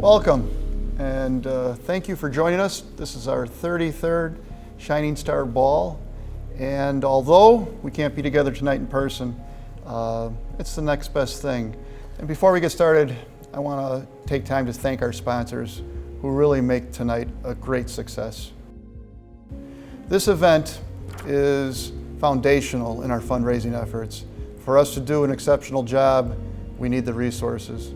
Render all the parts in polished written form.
Welcome, and thank you for joining us. This is our 33rd Shining Star Ball, and although we can't be together tonight in person, it's the next best thing. And before we get started, I want to take time to thank our sponsors who really make tonight a great success. This event is foundational in our fundraising efforts. For us to do an exceptional job, we need the resources.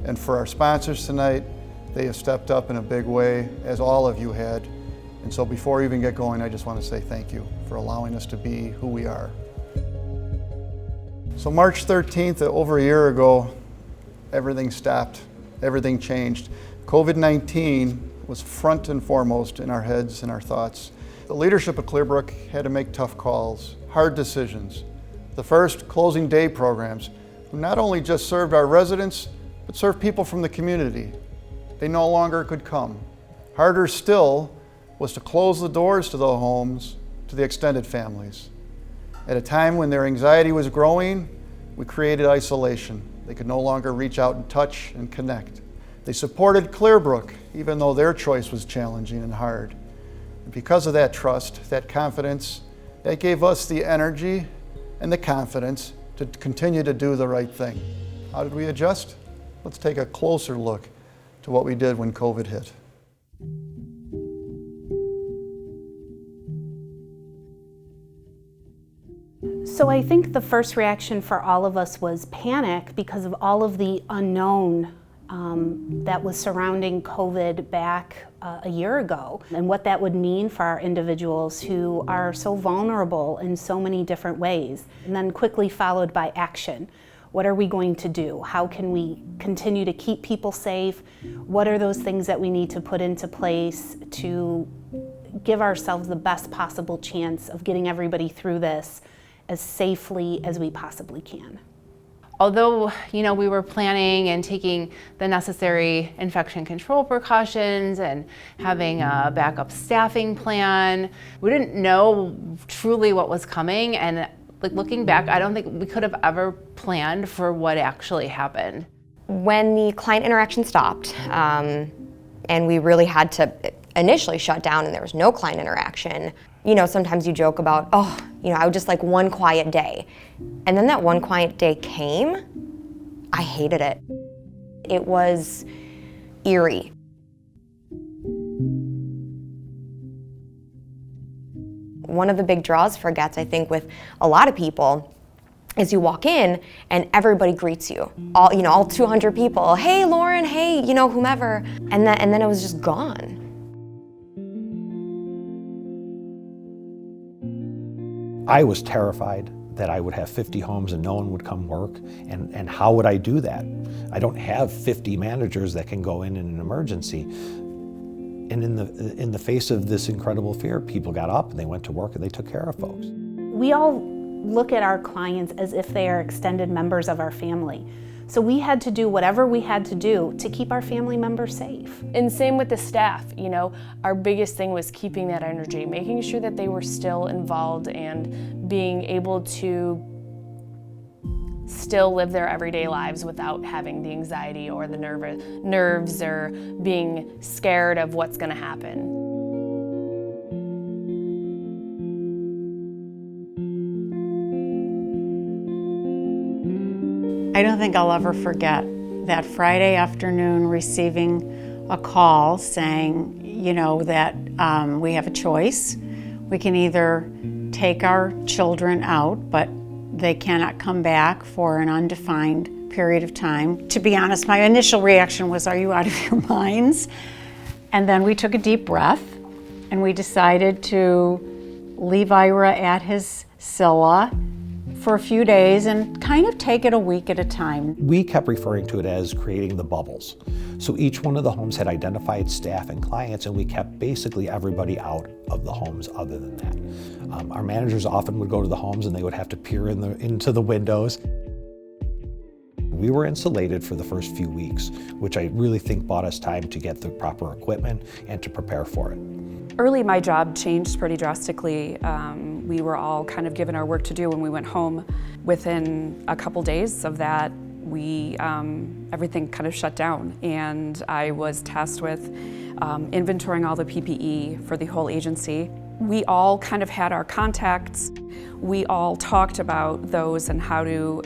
And for our sponsors tonight, they have stepped up in a big way, as all of you had. And so before we even get going, I just want to say thank you for allowing us to be who we are. So March 13th, over a year ago, everything stopped, everything changed. COVID-19 was front and foremost in our heads and our thoughts. The leadership of Clearbrook had to make tough calls, hard decisions. The first, closing day programs, who not only just served our residents, but served people from the community. They no longer could come. Harder still was to close the doors to the homes, to the extended families. At a time when their anxiety was growing, we created isolation. They could no longer reach out and touch and connect. They supported Clearbrook, even though their choice was challenging and hard. And because of that trust, that confidence, that gave us the energy and the confidence to continue to do the right thing. How did we adjust? Let's take a closer look to what we did when COVID hit. So I think the first reaction for all of us was panic because of all of the unknown that was surrounding COVID back a year ago, and what that would mean for our individuals who are so vulnerable in so many different ways. And then quickly followed by action. What are we going to do? How can we continue to keep people safe? What are those things that we need to put into place to give ourselves the best possible chance of getting everybody through this as safely as we possibly can? Although, we were planning and taking the necessary infection control precautions and having a backup staffing plan, we didn't know truly what was coming. And looking back, I don't think we could have ever planned for what actually happened. When the client interaction stopped, and we really had to initially shut down and there was no client interaction, sometimes you joke about, I would just like one quiet day. And then that one quiet day came, I hated it. It was eerie. One of the big draws for GETS, I think, with a lot of people is you walk in and everybody greets you. All 200 people, hey Lauren, hey, whomever. And then it was just gone. I was terrified that I would have 50 homes and no one would come work, and how would I do that? I don't have 50 managers that can go in an emergency. And in the face of this incredible fear, people got up and they went to work and they took care of folks. We all look at our clients as if they are extended members of our family. So we had to do whatever we had to do to keep our family members safe. And same with the staff, our biggest thing was keeping that energy, making sure that they were still involved and being able to still live their everyday lives without having the anxiety or the nerves or being scared of what's going to happen. I don't think I'll ever forget that Friday afternoon receiving a call saying, that we have a choice. We can either take our children out, but they cannot come back for an undefined period of time. To be honest, my initial reaction was, are you out of your minds? And then we took a deep breath and we decided to leave Ira at his Scylla for a few days and kind of take it a week at a time. We kept referring to it as creating the bubbles. So each one of the homes had identified staff and clients, and we kept basically everybody out of the homes other than that. Our managers often would go to the homes and they would have to peer into the windows. We were insulated for the first few weeks, which I really think bought us time to get the proper equipment and to prepare for it. Early, my job changed pretty drastically. We were all kind of given our work to do when we went home. Within a couple days of that, we everything kind of shut down, and I was tasked with inventorying all the PPE for the whole agency. We all kind of had our contacts. We all talked about those and how to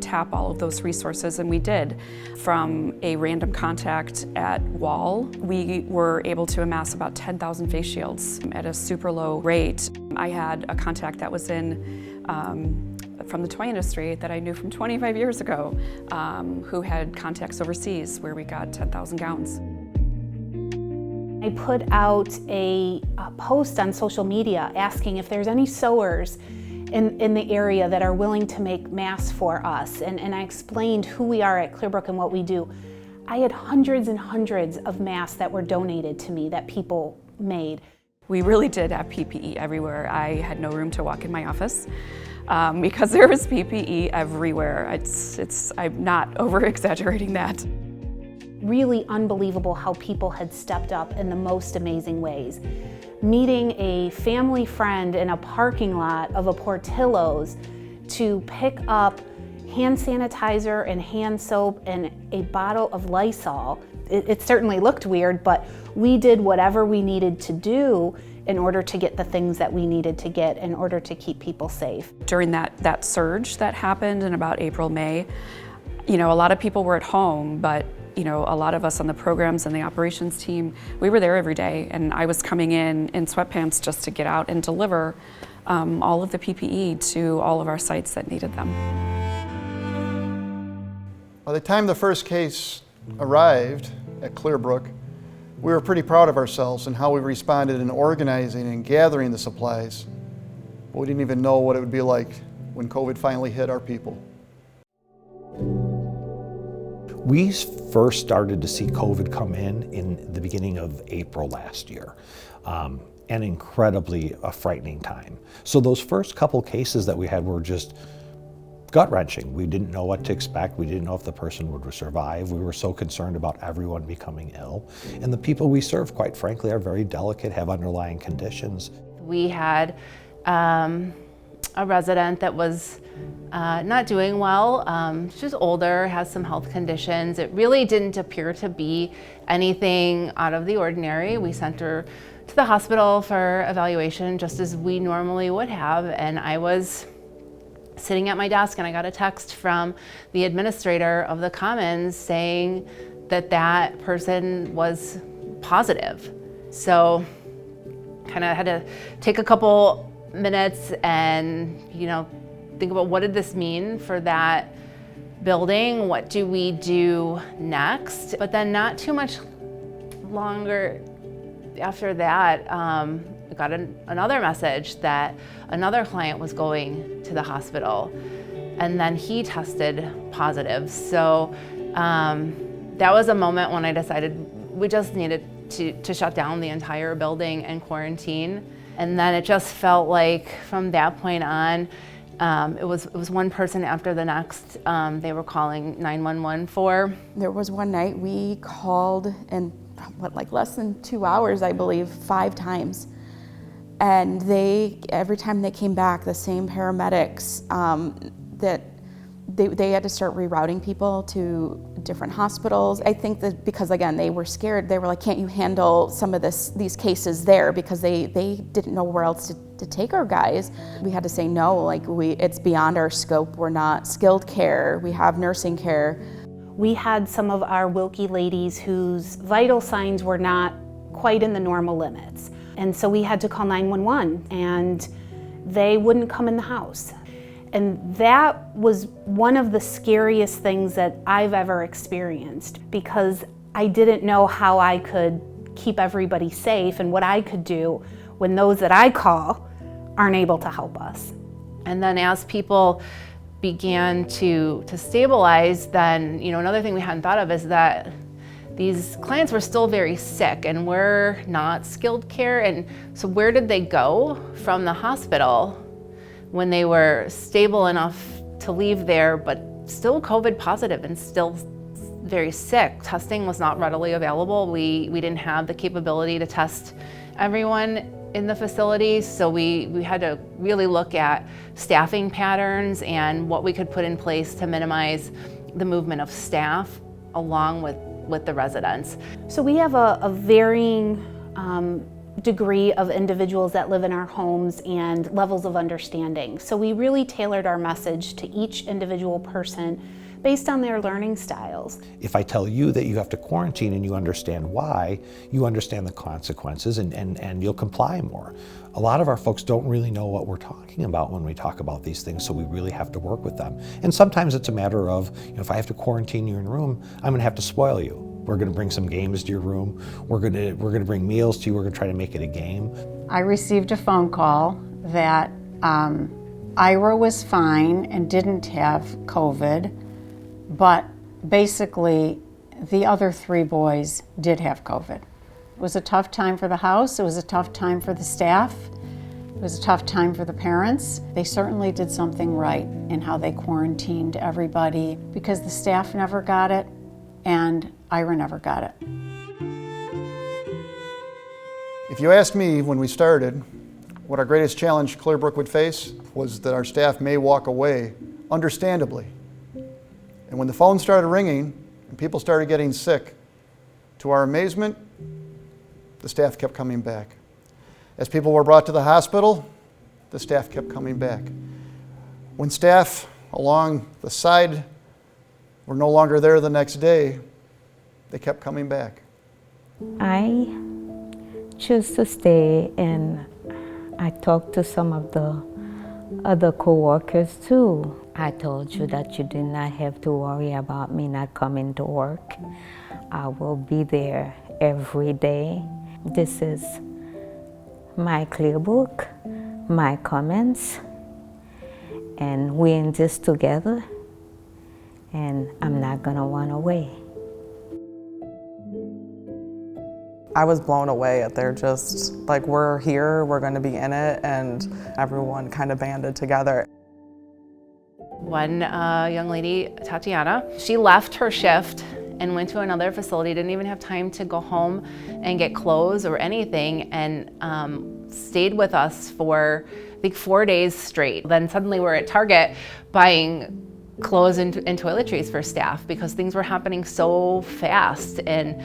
tap all of those resources, and we did. From a random contact at Wall, we were able to amass about 10,000 face shields at a super low rate. I had a contact that was from the toy industry that I knew from 25 years ago, who had contacts overseas where we got 10,000 gowns. I put out a post on social media asking if there's any sewers in the area that are willing to make masks for us, and I explained who we are at Clearbrook and what we do. I had hundreds and hundreds of masks that were donated to me that people made. We really did have PPE everywhere. I had no room to walk in my office because there was PPE everywhere. I'm not over-exaggerating that. Really unbelievable how people had stepped up in the most amazing ways. Meeting a family friend in a parking lot of a Portillo's to pick up hand sanitizer and hand soap and a bottle of Lysol. It certainly looked weird, but we did whatever we needed to do in order to get the things that we needed to get in order to keep people safe. During that surge that happened in about April, May, a lot of people were at home, but a lot of us on the programs and the operations team, we were there every day, and I was coming in sweatpants just to get out and deliver all of the PPE to all of our sites that needed them. By the time the first case arrived at Clearbrook, we were pretty proud of ourselves and how we responded in organizing and gathering the supplies. But we didn't even know what it would be like when COVID finally hit our people. We first started to see COVID come in the beginning of April last year. An incredibly frightening time. So those first couple cases that we had were just gut-wrenching. We didn't know what to expect. We didn't know if the person would survive. We were so concerned about everyone becoming ill. And the people we serve, quite frankly, are very delicate, have underlying conditions. We had a resident that was not doing well. She was older, has some health conditions. It really didn't appear to be anything out of the ordinary. We sent her to the hospital for evaluation just as we normally would have, and I was sitting at my desk and I got a text from the administrator of the Commons saying that that person was positive. So kind of had to take a couple minutes and think about what did this mean for that building? What do we do next? But then not too much longer after that, I got another message that another client was going to the hospital, and then he tested positive. So that was a moment when I decided we just needed to shut down the entire building and quarantine. And then it just felt like from that point on, it was one person after the next they were calling 911 for. There was one night we called in less than 2 hours, I believe, 5 times. And every time they came back, the same paramedics, that they had to start rerouting people to different hospitals. I think that because, again, they were scared. They were like, can't you handle some of these cases there? Because they didn't know where else to take our guys. We had to say no, it's beyond our scope. We're not skilled care. We have nursing care. We had some of our Wilkie ladies whose vital signs were not quite in the normal limits. And so we had to call 911, and they wouldn't come in the house. And that was one of the scariest things that I've ever experienced, because I didn't know how I could keep everybody safe and what I could do when those that I call aren't able to help us. And then as people began to stabilize, then another thing we hadn't thought of is that these clients were still very sick, and we're not skilled care. And so where did they go from the hospital when they were stable enough to leave there, but still COVID positive and still very sick? Testing was not readily available. We didn't have the capability to test everyone in the facility, so we had to really look at staffing patterns and what we could put in place to minimize the movement of staff along with the residents. So we have a varying degree of individuals that live in our homes and levels of understanding. So we really tailored our message to each individual person based on their learning styles. If I tell you that you have to quarantine and you understand why, you understand the consequences and you'll comply more. A lot of our folks don't really know what we're talking about when we talk about these things, so we really have to work with them. And sometimes it's a matter of, if I have to quarantine you in a room, I'm gonna have to spoil you. We're gonna bring some games to your room. We're gonna bring meals to you. We're gonna try to make it a game. I received a phone call that Ira was fine and didn't have COVID, but basically the other 3 boys did have COVID. It was a tough time for the house. It was a tough time for the staff. It was a tough time for the parents. They certainly did something right in how they quarantined everybody, because the staff never got it and Ira never got it. If you asked me when we started what our greatest challenge Clearbrook would face, was that our staff may walk away, understandably. And when the phone started ringing and people started getting sick, to our amazement, the staff kept coming back. As people were brought to the hospital, the staff kept coming back. When staff along the side were no longer there the next day, they kept coming back. I choose to stay, and I talked to some of the other co-workers too. I told you that you did not have to worry about me not coming to work. I will be there every day. This is my Clearbrook, my comments, and we're in this together, and I'm not gonna run away. I was blown away at their just, like, we're here, we're gonna be in it, and everyone kind of banded together. One young lady, Tatiana, she left her shift and went to another facility, didn't even have time to go home and get clothes or anything, and stayed with us for, I think, 4 days straight. Then suddenly we're at Target buying clothes and toiletries for staff because things were happening so fast, and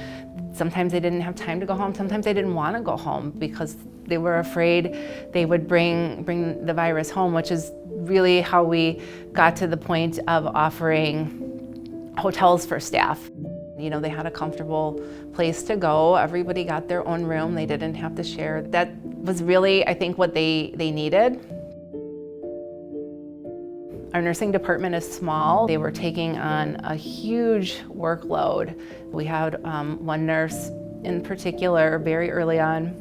sometimes they didn't have time to go home, sometimes they didn't want to go home because they were afraid they would bring the virus home, which is really how we got to the point of offering hotels for staff. You know, they had a comfortable place to go. Everybody got their own room. They didn't have to share. That was really, I think, what they needed. Our nursing department is small. They were taking on a huge workload. We had one nurse in particular, very early on,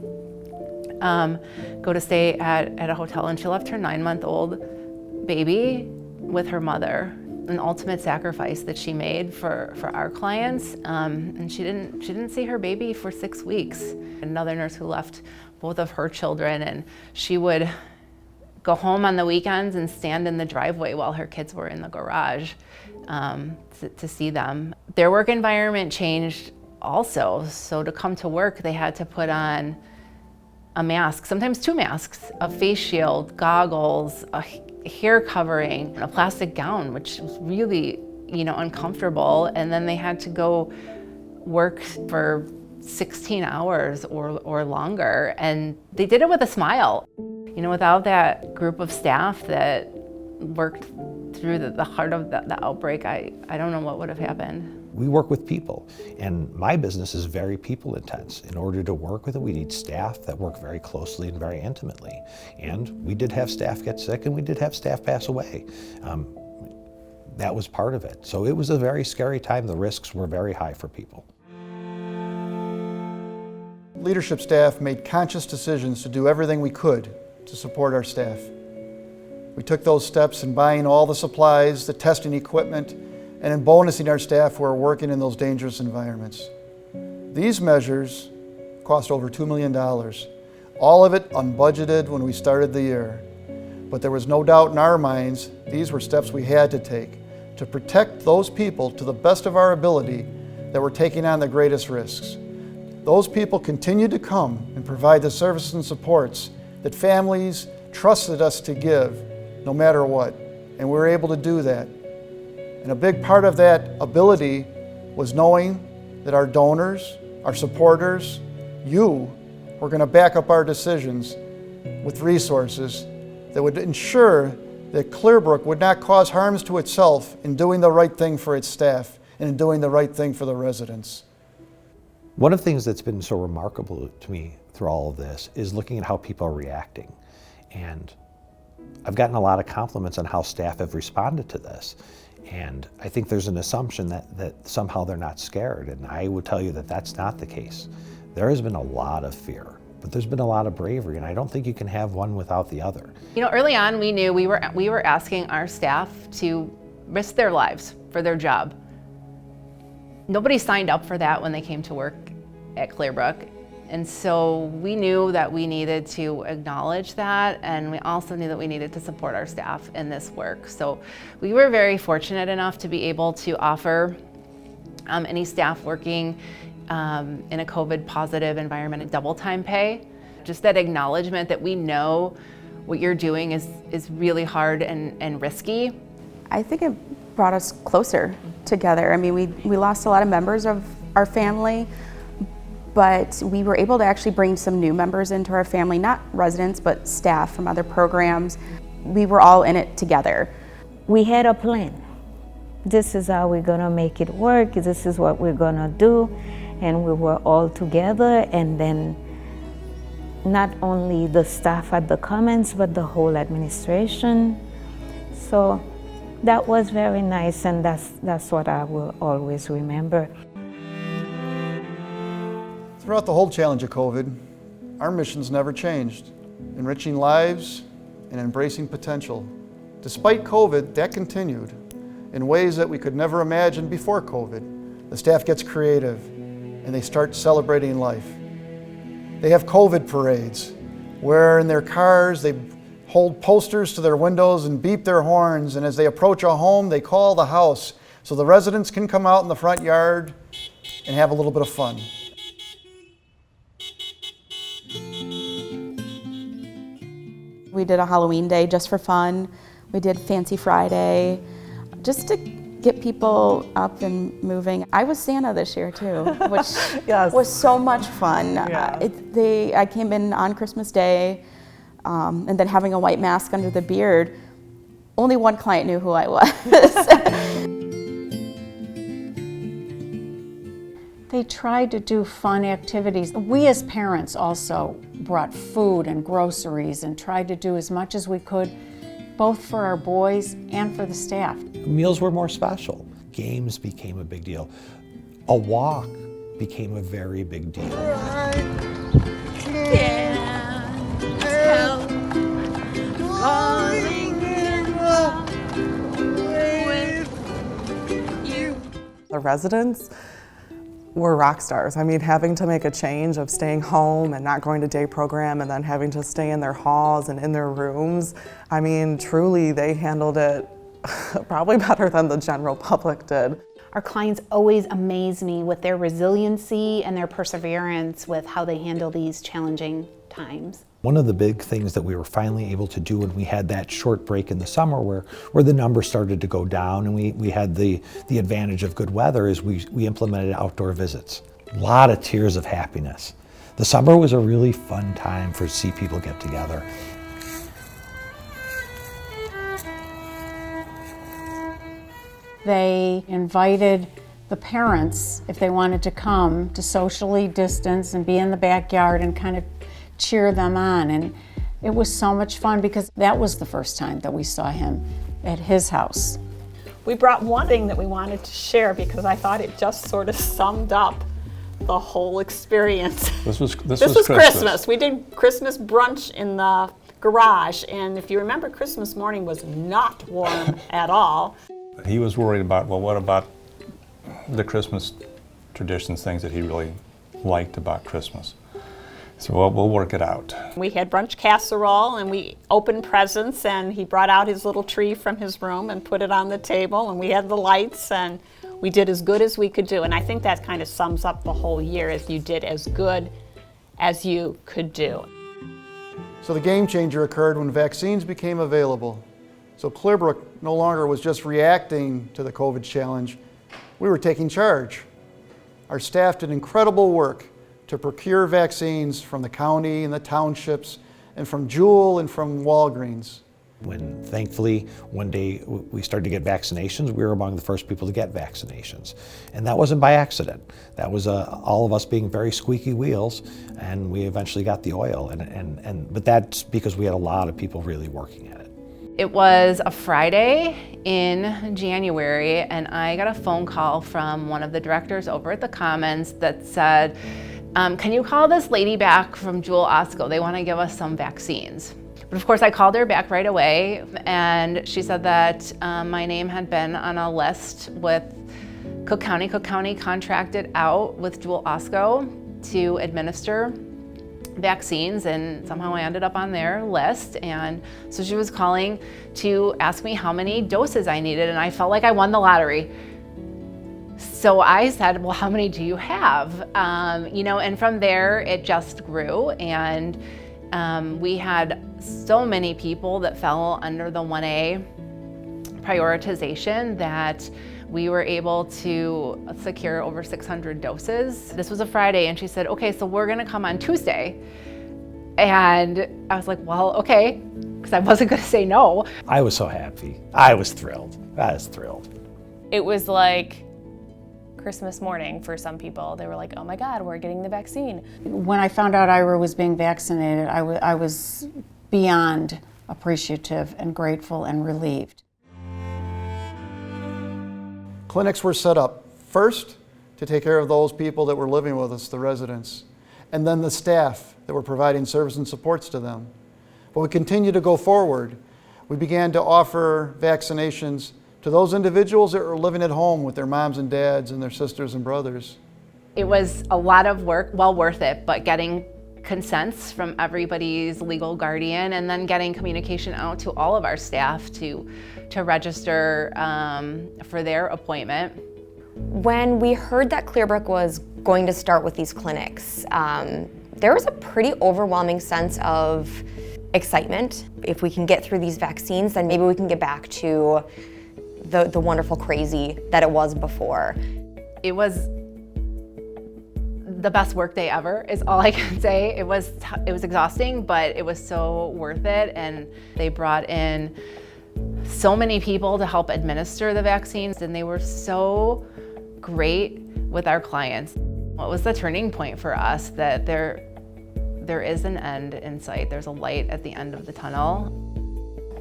go to stay at a hotel, and she left her 9-month-old baby with her mother. An ultimate sacrifice that she made for our clients, and she didn't see her baby for 6 weeks. Another nurse who left both of her children, and she would go home on the weekends and stand in the driveway while her kids were in the garage to see them. Their work environment changed also, so to come to work they had to put on a mask, sometimes 2 masks, a face shield, goggles, a hair covering, a plastic gown, which was really, uncomfortable. And then they had to go work for 16 hours or longer. And they did it with a smile. Without that group of staff that worked through the heart of the outbreak, I don't know what would have happened. We work with people, and my business is very people intense. In order to work with it, we need staff that work very closely and very intimately. And we did have staff get sick, and we did have staff pass away. That was part of it. So it was a very scary time. The risks were very high for people. Leadership staff made conscious decisions to do everything we could to support our staff. We took those steps in buying all the supplies, the testing equipment, and in bonusing our staff who are working in those dangerous environments. These measures cost over $2 million, all of it unbudgeted when we started the year. But there was no doubt in our minds these were steps we had to take to protect those people to the best of our ability that were taking on the greatest risks. Those people continued to come and provide the services and supports that families trusted us to give no matter what, and we were able to do that. And a big part of that ability was knowing that our donors, our supporters, you were going to back up our decisions with resources that would ensure that Clearbrook would not cause harms to itself in doing the right thing for its staff and in doing the right thing for the residents. One of the things that's been so remarkable to me through all of this is looking at how people are reacting. And I've gotten a lot of compliments on how staff have responded to this. And I think there's an assumption that somehow they're not scared. And I would tell you that that's not the case. There has been a lot of fear, but there's been a lot of bravery, and I don't think you can have one without the other. You know, early on we knew we were asking our staff to risk their lives for their job. Nobody signed up for that when they came to work at Clearbrook. And so we knew that we needed to acknowledge that, and we also knew that we needed to support our staff in this work. So we were very fortunate enough to be able to offer any staff working in a COVID positive environment at double time pay. Just that acknowledgement that we know what you're doing is really hard and risky. I think it brought us closer together. I mean, we lost a lot of members of our family, but we were able to actually bring some new members into our family, not residents, but staff from other programs. We were all in it together. We had a plan. This is how we're gonna make it work. This is what we're gonna do. And we were all together, and then not only the staff at the Commons, but the whole administration. So that was very nice, and that's what I will always remember. Throughout the whole challenge of COVID, our missions never changed: enriching lives and embracing potential. Despite COVID, that continued in ways that we could never imagine before COVID. The staff gets creative and they start celebrating life. They have COVID parades where in their cars they hold posters to their windows and beep their horns, and as they approach a home they call the house so the residents can come out in the front yard and have a little bit of fun. We did a Halloween day just for fun. We did Fancy Friday, just to get people up and moving. I was Santa this year too, which Yes. was so much fun. Yeah. I came in on Christmas Day, and then having a white mask under the beard, only one client knew who I was. They tried to do fun activities. We as parents also brought food and groceries and tried to do as much as we could, both for our boys and for the staff. Meals were more special. Games became a big deal. A walk became a very big deal. The residents were rock stars. I mean, having to make a change of staying home and not going to day program and then having to stay in their halls and in their rooms, I mean, truly they handled it probably better than the general public did. Our clients always amaze me with their resiliency and their perseverance with how they handle these challenging times. One of the big things that we were finally able to do when we had that short break in the summer where the numbers started to go down and we had the advantage of good weather is we implemented outdoor visits. A lot of tears of happiness. The summer was a really fun time to see people get together. They invited the parents, if they wanted to come, to socially distance and be in the backyard and kind of cheer them on. And it was so much fun because that was the first time that we saw him at his house. We brought one thing that we wanted to share because I thought it just sort of summed up the whole experience. This was Christmas. We did Christmas brunch in the garage, and if you remember, Christmas morning was not warm at all. He was worried about, well, what about the Christmas traditions, things that he really liked about Christmas. So we'll work it out. We had brunch casserole and we opened presents, and he brought out his little tree from his room and put it on the table, and we had the lights, and we did as good as we could do. And I think that kind of sums up the whole year, as you did as good as you could do. So the game changer occurred when vaccines became available. So Clearbrook no longer was just reacting to the COVID challenge, we were taking charge. Our staff did incredible work to procure vaccines from the county and the townships and from Jewel and from Walgreens. When thankfully one day we started to get vaccinations, we were among the first people to get vaccinations. And that wasn't by accident. That was all of us being very squeaky wheels, and we eventually got the oil. But that's because we had a lot of people really working at it. It was a Friday in January, and I got a phone call from one of the directors over at the Commons that said, can you call this lady back from Jewel Osco? They want to give us some vaccines. But of course I called her back right away, and she said that my name had been on a list with Cook County. Cook County contracted out with Jewel Osco to administer vaccines, and somehow I ended up on their list. And so she was calling to ask me how many doses I needed, and I felt like I won the lottery. So I said, well, how many do you have? And from there it just grew, and we had so many people that fell under the 1A prioritization that we were able to secure over 600 doses. This was a Friday, and she said, okay, so we're gonna come on Tuesday. And I was like, well, okay, because I wasn't gonna say no. I was so happy. I was thrilled. I was thrilled. It was like Christmas morning for some people. They were like, oh my God, we're getting the vaccine. When I found out Ira was being vaccinated, I was beyond appreciative and grateful and relieved. Clinics were set up first to take care of those people that were living with us, the residents, and then the staff that were providing service and supports to them. But we continued to go forward. We began to offer vaccinations to those individuals that were living at home with their moms and dads and their sisters and brothers. It was a lot of work, well worth it, but getting consents from everybody's legal guardian and then getting communication out to all of our staff to register for their appointment. When we heard that Clearbrook was going to start with these clinics, there was a pretty overwhelming sense of excitement. If we can get through these vaccines, then maybe we can get back to the wonderful crazy that it was before. It was the best work day ever, is all I can say. It was exhausting, but it was so worth it, and they brought in so many people to help administer the vaccines, and they were so great with our clients. What was the turning point for us? That there is an end in sight. There's a light at the end of the tunnel.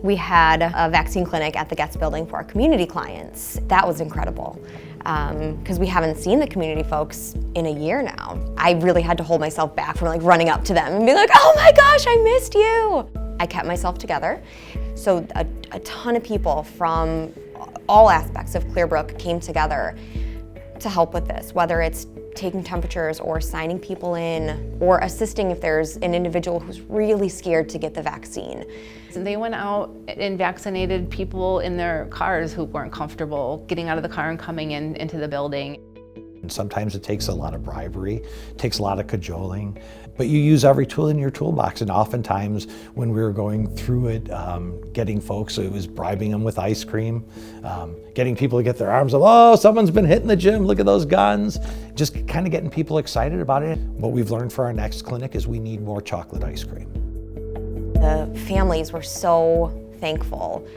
We had a vaccine clinic at the Getz building for our community clients. That was incredible, because we haven't seen the community folks in a year now. I really had to hold myself back from like running up to them and be like, oh my gosh, I missed you. I kept myself together. So a ton of people from all aspects of Clearbrook came together to help with this, whether it's taking temperatures or signing people in or assisting if there's an individual who's really scared to get the vaccine. And they went out and vaccinated people in their cars who weren't comfortable getting out of the car and coming into the building. And sometimes it takes a lot of bribery, it takes a lot of cajoling, but you use every tool in your toolbox. And oftentimes when we were going through it, getting folks, it was bribing them with ice cream, getting people to get their arms up, oh, someone's been hitting the gym, look at those guns. Just kind of getting people excited about it. What we've learned for our next clinic is we need more chocolate ice cream. The families were so thankful.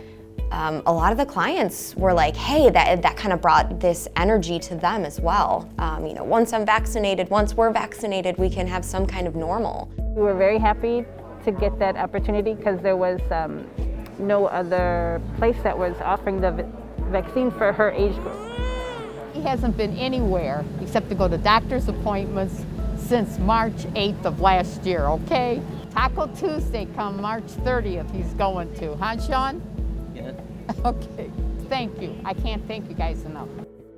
A lot of the clients were like, hey, that kind of brought this energy to them as well. Once I'm vaccinated, once we're vaccinated, we can have some kind of normal. We were very happy to get that opportunity because there was no other place that was offering the vaccine for her age group. He hasn't been anywhere except to go to doctor's appointments since March 8th of last year, okay? Taco Tuesday come March 30th he's going to, huh, Sean? Yeah. Okay, thank you. I can't thank you guys enough.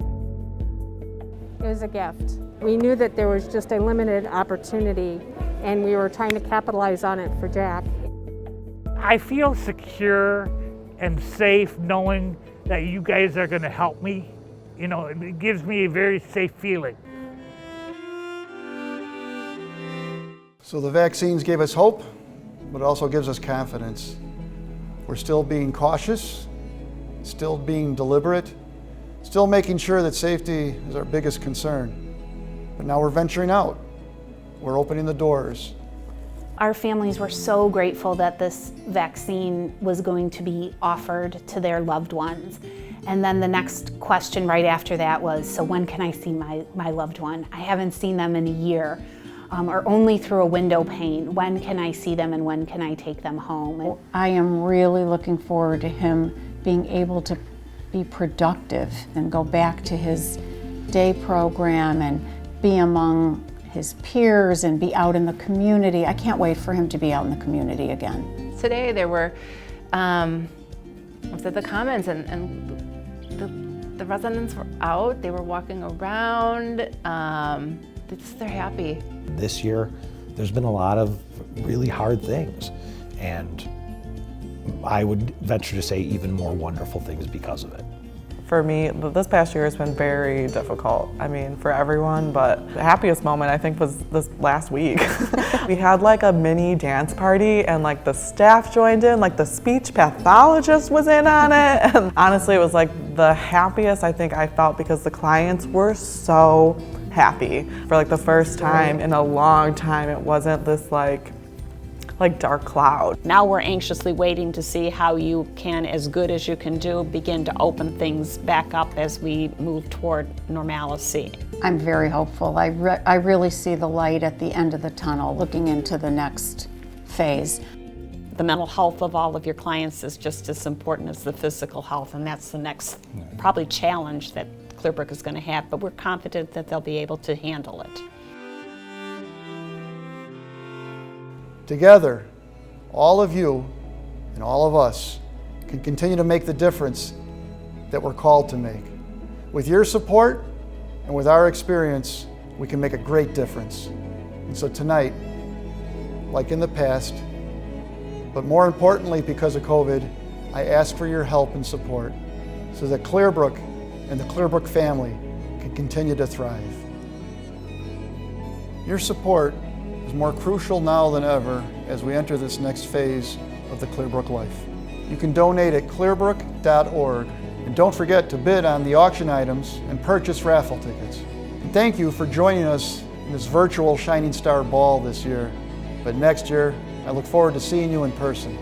It was a gift. We knew that there was just a limited opportunity and we were trying to capitalize on it for Jack. I feel secure and safe knowing that you guys are going to help me. It gives me a very safe feeling. So the vaccines gave us hope, but it also gives us confidence. We're still being cautious, still being deliberate, still making sure that safety is our biggest concern. But now we're venturing out. We're opening the doors. Our families were so grateful that this vaccine was going to be offered to their loved ones. And then the next question right after that was, so when can I see my loved one? I haven't seen them in a year, or only through a window pane. When can I see them and when can I take them home? I am really looking forward to him being able to be productive and go back to his day program and be among his peers and be out in the community. I can't wait for him to be out in the community again. Today there were, I was at the Commons and the residents were out, they were walking around, they're happy. This year, there's been a lot of really hard things, and I would venture to say even more wonderful things because of it. For me, this past year has been very difficult. I mean, for everyone, but the happiest moment I think was this last week. We had like a mini dance party and like the staff joined in, like the speech pathologist was in on it. And honestly, it was like the happiest I think I felt because the clients were so happy. For like the first time in a long time, it wasn't this like dark cloud. Now we're anxiously waiting to see how you can, as good as you can do, begin to open things back up as we move toward normalcy. I'm very hopeful. I really see the light at the end of the tunnel, looking into the next phase. The mental health of all of your clients is just as important as the physical health, and that's the next probably challenge that Clearbrook is going to have, but we're confident that they'll be able to handle it. Together, all of you and all of us can continue to make the difference that we're called to make. With your support and with our experience, we can make a great difference. And so tonight, like in the past, but more importantly because of COVID, I ask for your help and support so that Clearbrook and the Clearbrook family can continue to thrive. Your support is more crucial now than ever as we enter this next phase of the Clearbrook life. You can donate at clearbrook.org, and don't forget to bid on the auction items and purchase raffle tickets. And thank you for joining us in this virtual Shining Star Ball this year, but next year I look forward to seeing you in person.